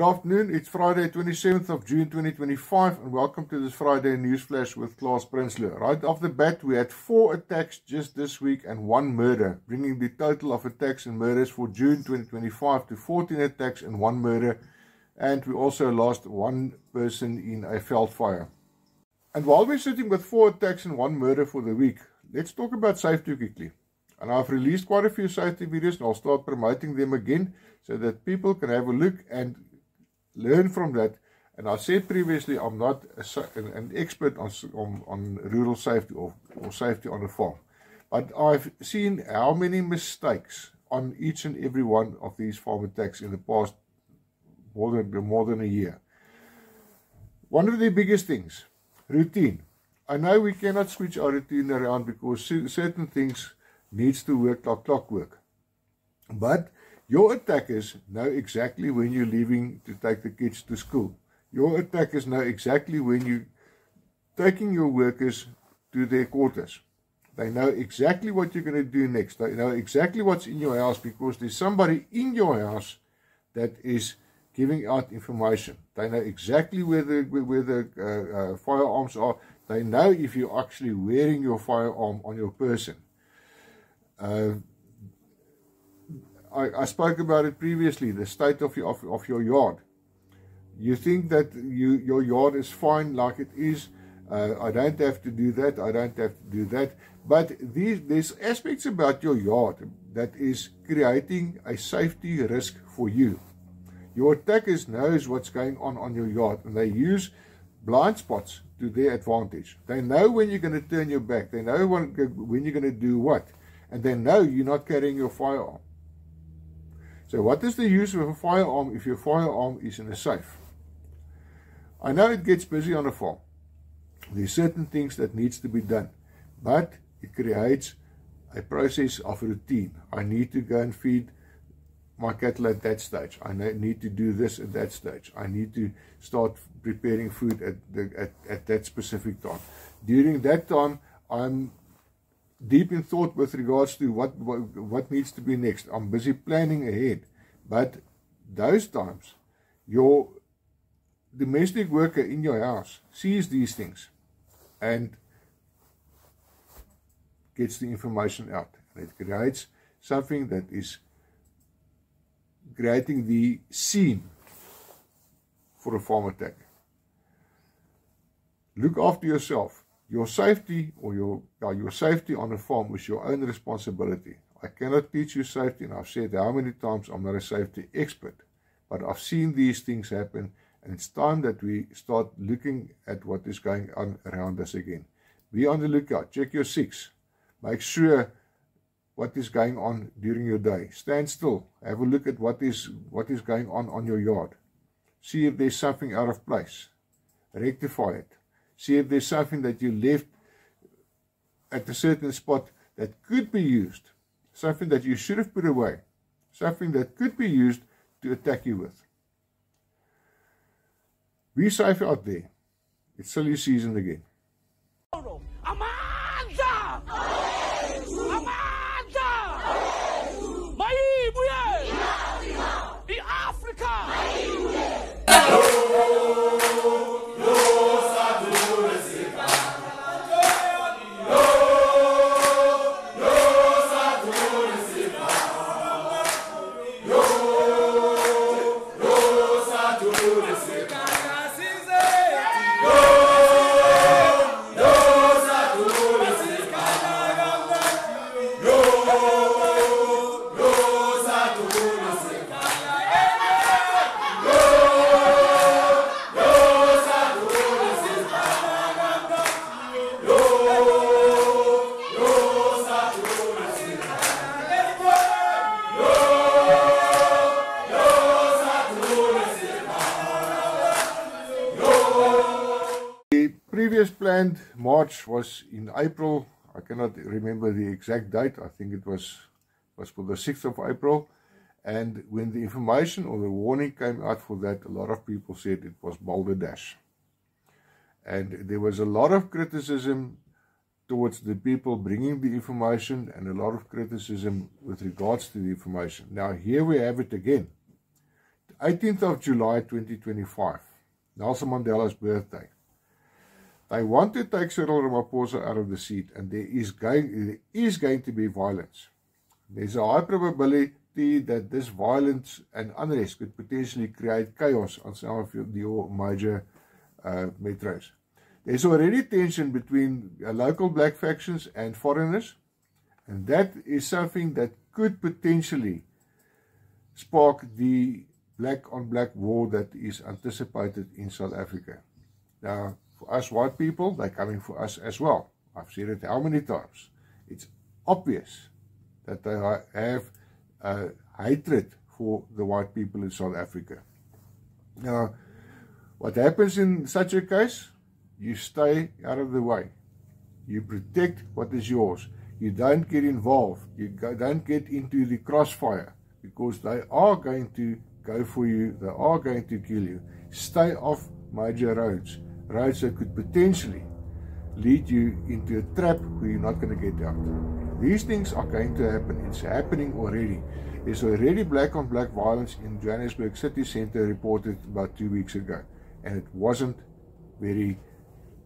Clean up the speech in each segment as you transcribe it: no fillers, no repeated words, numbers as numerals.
Good afternoon, it's Friday 27th of June 2025 and welcome to this Friday News Flash with Klaas Prinsloo. Right off the bat, we had 4 attacks just this week and 1 murder, bringing the total of attacks and murders for June 2025 to 14 attacks and 1 murder, and we also lost 1 person in a veld fire. And while we're sitting with 4 attacks and 1 murder for the week, let's talk about safety quickly. And I've released quite a few safety videos and I'll start promoting them again so that people can have a look and learn from that. And I said previously, I'm not an expert on rural safety or safety on a farm, but I've seen how many mistakes on each and every one of these farm attacks in the past more than a year. One of the biggest things, routine. I know we cannot switch our routine around because certain things needs to work like clockwork, but your attackers know exactly when you're leaving to take the kids to school. Your attackers know exactly when you're taking your workers to their quarters. They know exactly what you're going to do next. They know exactly what's in your house because there's somebody in your house that is giving out information. They know exactly where the firearms are. They know if you're actually wearing your firearm on your person. I spoke about it previously, the state of your yard. You think that your yard is fine like it is. I don't have to do that, I don't have to do that. But there's aspects about your yard that is creating a safety risk for you. Your attackers knows what's going on your yard, and they use blind spots to their advantage. They know when you're going to turn your back. They know when you're going to do what. And they know you're not carrying your firearm. So what is the use of a firearm if your firearm is in a safe? I know it gets busy on a farm. There's certain things that needs to be done. But it creates a process of routine. I need to go and feed my cattle at that stage. I need to do this at that stage. I need to start preparing food at that specific time. During that time, I'm deep in thought with regards to what needs to be next. I'm busy planning ahead. But those times, your domestic worker in your house sees these things and gets the information out. And it creates something that is creating the scene for a farm attack. Look after yourself. Your safety or your safety on a farm is your own responsibility. I cannot teach you safety, and I've said how many times I'm not a safety expert, but I've seen these things happen, and it's time that we start looking at what is going on around us again. Be on the lookout. Check your 6. Make sure what is going on during your day. Stand still. Have a look at what is going on your yard. See if there's something out of place. Rectify it. See if there's something that you left at a certain spot that could be used. Something that you should have put away. Something that could be used to attack you with. Be safe out there. It's silly season again. Previous planned march was in April. I cannot remember the exact date. I think it was for the 6th of April. And when the information or the warning came out for that, a lot of people said it was balderdash. And there was a lot of criticism towards the people bringing the information and a lot of criticism with regards to the information. Now here we have it again. 18th of July 2025, Nelson Mandela's birthday. They want to take Cyril Ramaphosa out of the seat, and there is going to be violence. There's a high probability that this violence and unrest could potentially create chaos on some of your major metros. There's already tension between local black factions and foreigners, and that is something that could potentially spark the black-on-black war that is anticipated in South Africa. Now, for us white people, they're coming for us as well. I've said it how many times. It's obvious that they have hatred for the white people in South Africa. Now, what happens in such a case? You stay out of the way. You protect what is yours. You don't get involved. You don't get into the crossfire, because they are going to go for you. They are going to kill you. Stay off major roads that could potentially lead you into a trap where you're not going to get out. These things are going to happen. It's happening already. There's already black-on-black violence in Johannesburg city centre reported about 2 weeks ago, and it wasn't very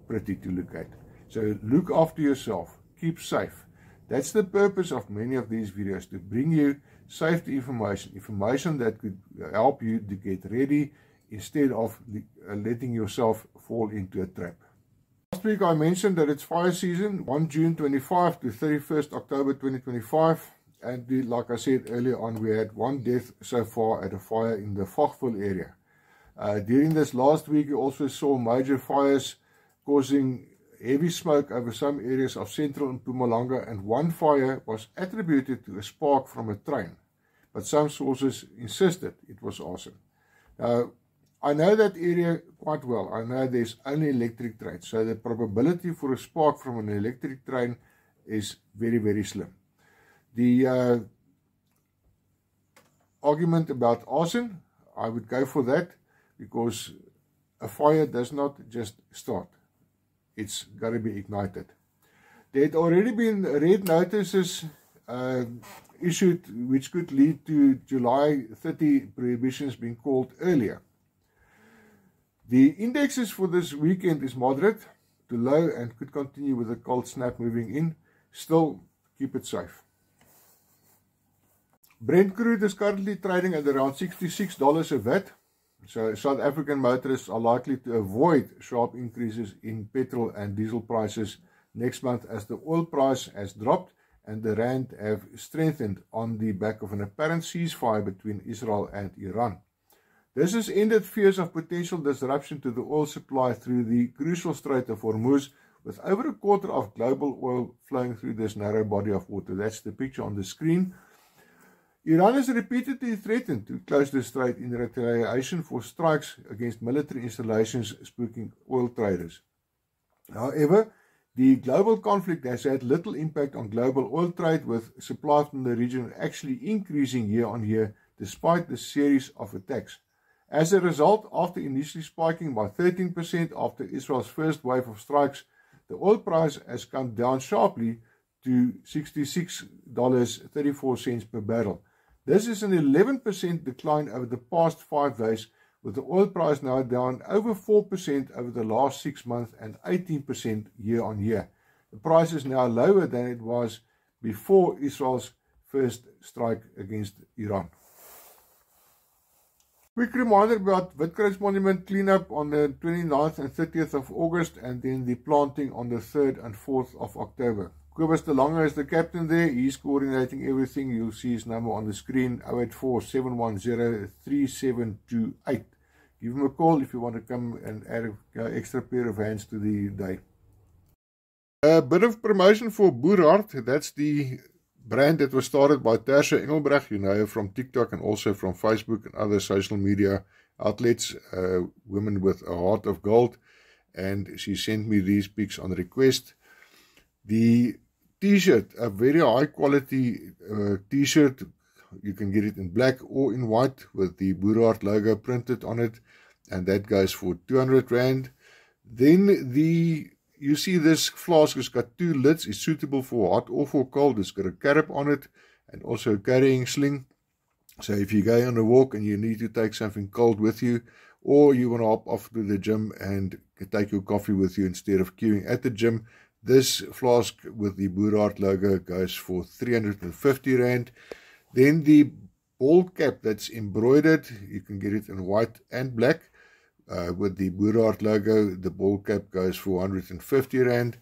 pretty to look at. So look after yourself. Keep safe. That's the purpose of many of these videos, to bring you safety information that could help you to get ready instead of letting yourself fall into a trap. Last week I mentioned that it's fire season, 1 June 25 to 31st October 2025, and like I said earlier on, we had 1 death so far at a fire in the Fochville area. During this last week, you also saw major fires causing heavy smoke over some areas of central Mpumalanga, and one fire was attributed to a spark from a train, but some sources insisted it was arson. I know that area quite well. I know there's only electric trains, so the probability for a spark from an electric train is very, very slim. The argument about arson, I would go for that, because a fire does not just start. It's got to be ignited. There had already been red notices issued, which could lead to July 30 prohibitions being called earlier. The indexes for this weekend is moderate to low and could continue with a cold snap moving in. Still, keep it safe. Brent crude is currently trading at around $66 a vat. So South African motorists are likely to avoid sharp increases in petrol and diesel prices next month, as the oil price has dropped and the rand have strengthened on the back of an apparent ceasefire between Israel and Iran. This has ended fears of potential disruption to the oil supply through the crucial Strait of Hormuz, with over a quarter of global oil flowing through this narrow body of water. That's the picture on the screen. Iran has repeatedly threatened to close the strait in retaliation for strikes against military installations spooking oil traders. However, the global conflict has had little impact on global oil trade, with supply from the region actually increasing year on year despite the series of attacks. As a result, after initially spiking by 13% after Israel's first wave of strikes, the oil price has come down sharply to $66.34 per barrel. This is an 11% decline over the past 5 days, with the oil price now down over 4% over the last 6 months and 18% year on year. The price is now lower than it was before Israel's first strike against Iran. Quick reminder about Witkruis Monument cleanup on the 29th and 30th of August, and then the planting on the 3rd and 4th of October. Kobus de Lange is the captain there. He's coordinating everything. You'll see his number on the screen, 084-710-3728. Give him a call if you want to come and add an extra pair of hands to the day. A bit of promotion for Boerhard. That's the brand that was started by Tersha Engelbrecht. You know her from TikTok and also from Facebook and other social media outlets. Women with a heart of gold. And she sent me these pics on request. The t-shirt, a very high quality t-shirt. You can get it in black or in white with the Boerhard logo printed on it, and that goes for 200 Rand. Then you see this flask has got 2 lids. It's suitable for hot or for cold. It's got a cap on it and also a carrying sling. So if you go on a walk and you need to take something cold with you, or you want to hop off to the gym and take your coffee with you instead of queuing at the gym, this flask with the Boerhaart logo goes for 350 Rand. Then the ball cap that's embroidered, you can get it in white and black. With the Boerhaart logo, the ball cap goes for 150 Rand.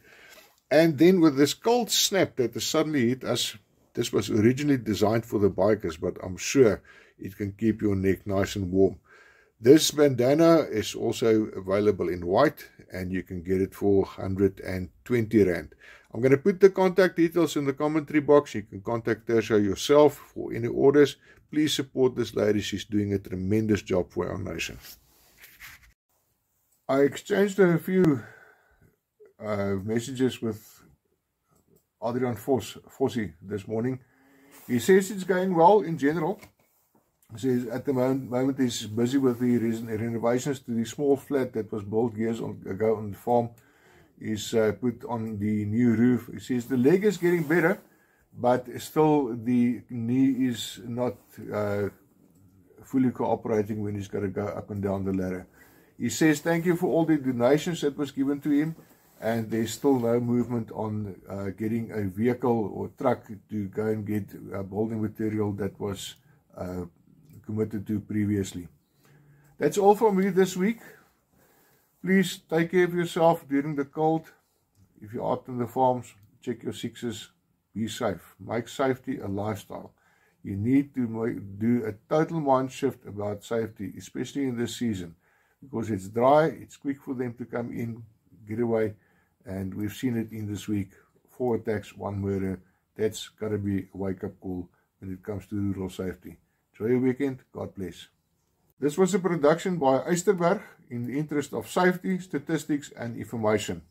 And then with this cold snap that has suddenly hit us, this was originally designed for the bikers, but I'm sure it can keep your neck nice and warm. This bandana is also available in white, and you can get it for 120 Rand. I'm going to put the contact details in the commentary box. You can contact Tertia yourself for any orders. Please support this lady. She's doing a tremendous job for our nation. I exchanged a few messages with Adrian Fossi this morning. He says it's going well in general. He says at the moment he's busy with the renovations to the small flat that was built years ago on the farm. He's put on the new roof. He says the leg is getting better, but still the knee is not fully cooperating when he's got to go up and down the ladder. He says thank you for all the donations that was given to him, and there's still no movement on getting a vehicle or truck to go and get building material that was committed to previously. That's all from me this week. Please take care of yourself during the cold. If you're out on the farms, check your sixes. Be safe. Make safety a lifestyle. You need to do a total mind shift about safety, especially in this season, because it's dry, it's quick for them to come in, get away, and we've seen it in this week. 4 attacks, 1 murder. That's got to be a wake-up call when it comes to rural safety. Enjoy your weekend. God bless. This was a production by Eysterberg in the interest of safety, statistics, and information.